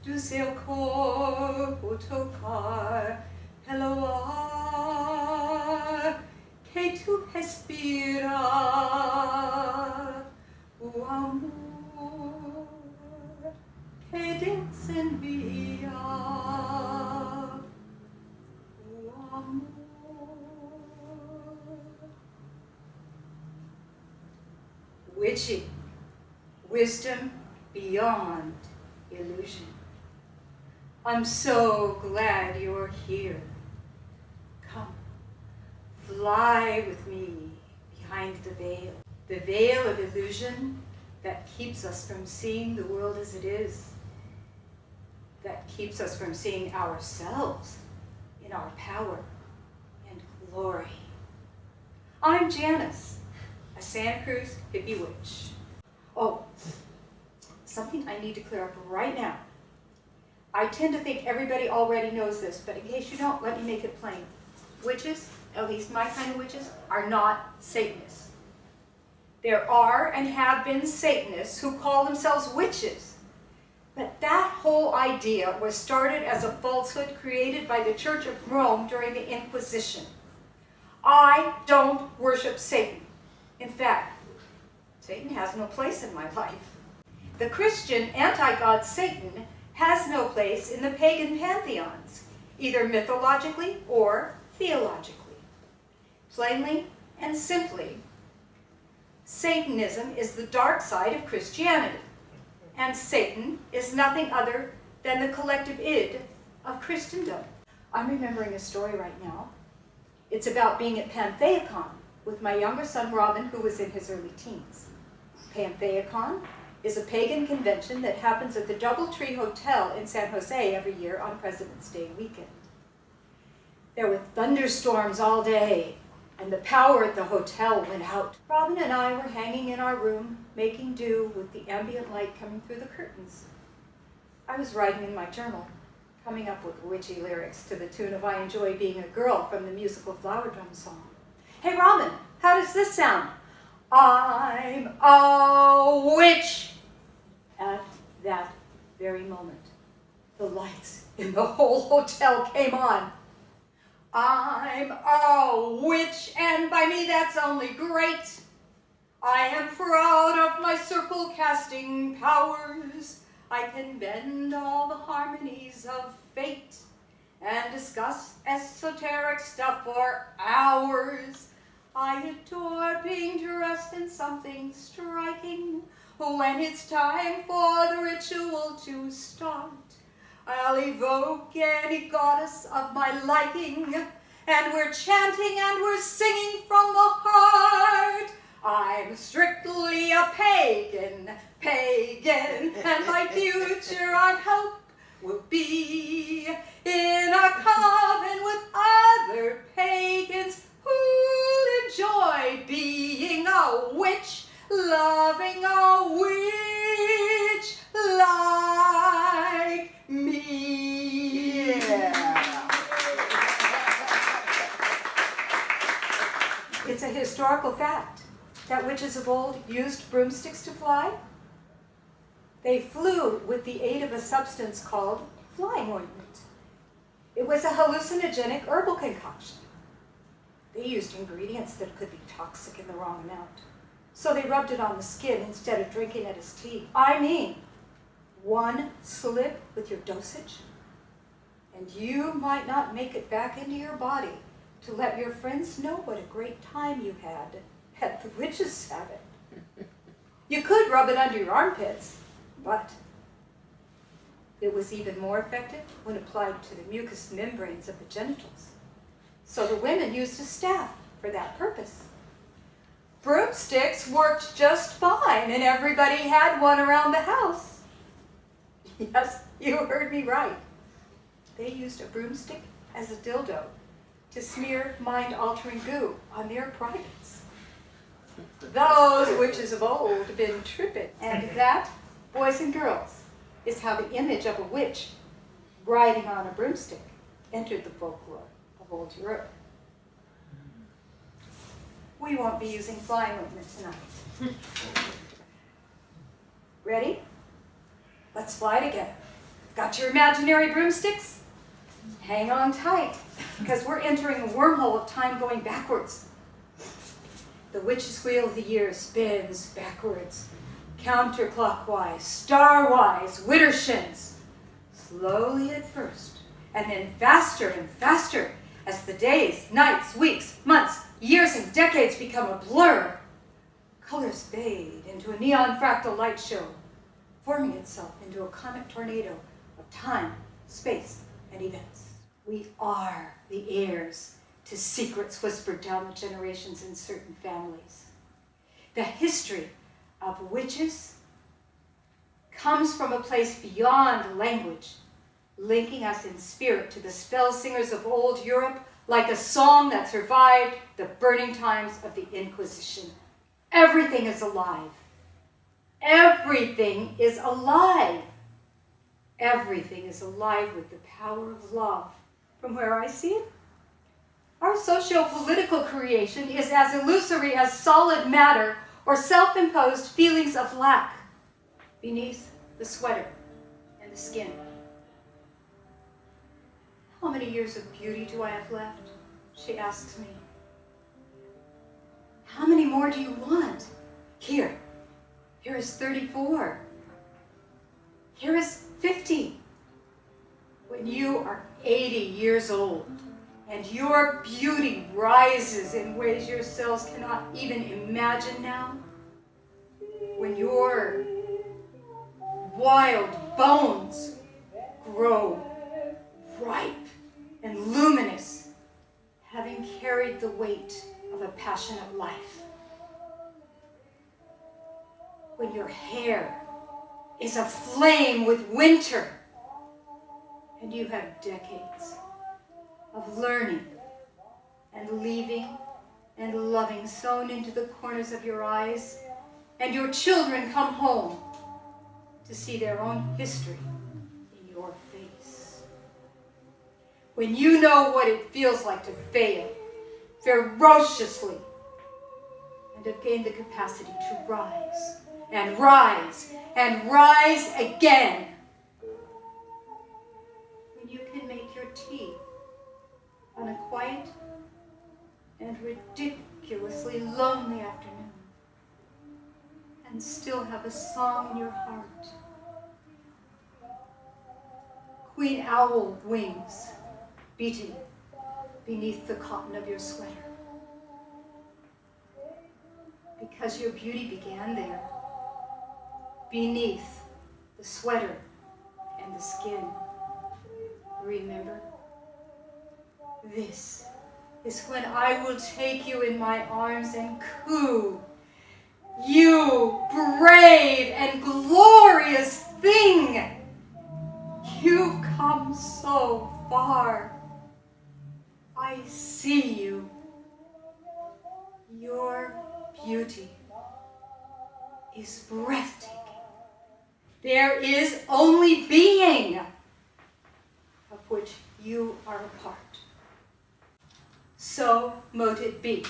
du seu corpo tocar, ar que tu respira, o amor que Deus envia, o amor. Witchy, wisdom beyond illusion. I'm so glad you're here. Come, fly with me behind the veil of illusion that keeps us from seeing the world as it is, that keeps us from seeing ourselves in our power and glory. I'm Janice, a Santa Cruz hippie witch. Oh, something I need to clear up right now. I tend to think everybody already knows this, but in case you don't, let me make it plain. Witches, at least my kind of witches, are not Satanists. There are and have been Satanists who call themselves witches. But that whole idea was started as a falsehood created by the Church of Rome during the Inquisition. I don't worship Satan. In fact, Satan has no place in my life. The Christian anti-God Satan has no place in the pagan pantheons, either mythologically or theologically. Plainly and simply, Satanism is the dark side of Christianity, and Satan is nothing other than the collective id of Christendom. I'm remembering a story right now. It's about being at Pantheacon with my younger son Robin, who was in his early teens. Pantheacon is a pagan convention that happens at the Doubletree Hotel in San Jose every year on President's Day weekend. There were thunderstorms all day, and the power at the hotel went out. Robin and I were hanging in our room, making do with the ambient light coming through the curtains. I was writing in my journal, coming up with witchy lyrics to the tune of I Enjoy Being a Girl from the musical Flower Drum song. Hey Robin, how does this sound? I'm a witch! At that very moment, the lights in the whole hotel came on. I'm a witch, and by me that's only great. I am proud of my circle casting powers. I can bend all the harmonies of fate and discuss esoteric stuff for hours. I adore being dressed in something striking. When it's time for the ritual to start, I'll evoke any goddess of my liking, and we're chanting and we're singing from the heart. I'm strictly a pagan, and my future I hope will be in a coven with other pagans who'll enjoy being a witch, loving a witch like me. Yeah. It's a historical fact that witches of old used broomsticks to fly. They flew with the aid of a substance called flying ointment. It was a hallucinogenic herbal concoction. They used ingredients that could be toxic in the wrong amount. So they rubbed it on the skin instead of drinking it as tea. I mean, one slip with your dosage, and you might not make it back into your body to let your friends know what a great time you had at the witches' sabbath. You could rub it under your armpits, but it was even more effective when applied to the mucous membranes of the genitals. So the women used a staff for that purpose. Broomsticks worked just fine, and everybody had one around the house. Yes, you heard me right. They used a broomstick as a dildo to smear mind-altering goo on their privates. Those witches of old had been tripping, and that, boys and girls, is how the image of a witch riding on a broomstick entered the folklore of old Europe. We won't be using flying ointment tonight. Ready? Let's fly together. Got your imaginary broomsticks? Hang on tight, because we're entering a wormhole of time going backwards. The witch's wheel of the year spins backwards, counterclockwise, star-wise, widdershins. Slowly at first, and then faster and faster as the days, nights, weeks, months, years, and decades become a blur. Colors fade into a neon fractal light show, forming itself into a comic tornado of time, space, and events. We are the heirs to secrets whispered down the generations in certain families. The history of witches comes from a place beyond language, linking us in spirit to the spell singers of old Europe like a song that survived the burning times of the Inquisition. Everything is alive. Everything is alive. Everything is alive with the power of love. From where I see it, our socio-political creation is as illusory as solid matter or self-imposed feelings of lack beneath the sweater and the skin. How many years of beauty do I have left? She asks me. How many more do you want? Here is 34. Here is 50. When you are 80 years old and your beauty rises in ways your cells cannot even imagine now, when your wild bones grow ripe and luminous, having carried the weight of a passionate life. When your hair is aflame with winter, and you have decades of learning and leaving and loving sewn into the corners of your eyes, and your children come home to see their own history in your face. When you know what it feels like to fail ferociously and have gained the capacity to rise and rise and rise again. When you can make your tea on a quiet and ridiculously lonely afternoon and still have a song in your heart. Queen owl wings beating beneath the cotton of your sweater. Because your beauty began there, beneath the sweater and the skin. Remember? This is when I will take you in my arms and coo. You brave and glorious thing! You've come so far. I see you. Your beauty is breathtaking. There is only being, of which you are a part. So mote it be.